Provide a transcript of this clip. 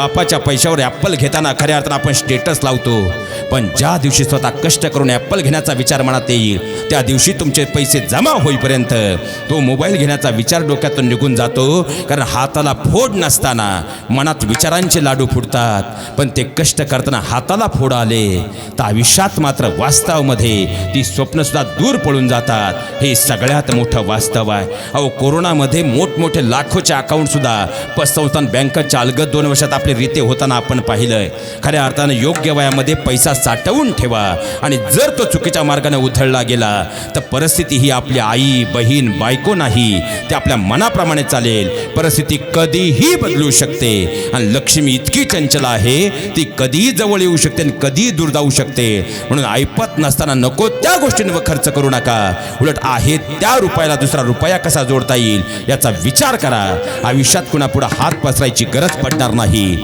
बापाच्या पैशावर ॲपल घेताना खऱ्या अर्थानं आपण स्टेटस लावतो, पण ज्या दिवशी स्वतः कष्ट करून ॲपल घेण्याचा विचार मनात येईल त्या दिवशी तुमचे पैसे जमा होईपर्यंत तो मोबाईल घेण्याचा विचार डोक्यातून निघून जातो. कारण हाताला फोड नसताना मनात विचारांचे लाडू फुटतात, पण ते कष्ट करताना हाताला फोड आले तर आयुष्यात मात्र वास्तवामध्ये ती स्वप्नसुद्धा दूर पळून जातात. हे सगळ्यात मोठं वास्तव आहे. अहो, कोरोनामध्ये मोठमोठे लाखोचे अकाउंटसुद्धा पतसंस्थान बँकाच्या अलगद 2 वर्षात आपले रीते होताना आपण पाहिलंय. खऱ्या अर्थानं योग्य वयामध्ये पैसा साठवून ठेवा, आणि जर तो चुकीच्या मार्गाने उधळला गेला तर परिस्थिती ही आपली आई, बहीण, बायको नाही, ते आपल्या मनाप्रमाणे चालेल. परिस्थिती कधीही बदलू शकते, आणि लक्ष्मी इतकी चंचल आहे ती कधीही जवळ येऊ शकते आणि कधीही दूर जाऊ शकते. म्हणून ऐपत नसताना नको त्या गोष्टींवर खर्च करू नका. उलट आहे त्या रुपयाला दुसरा रुपया कसा जोडता येईल याचा विचार करा. आयुष्यात कुणापुढे हात पसरायची गरज पडणार नाही.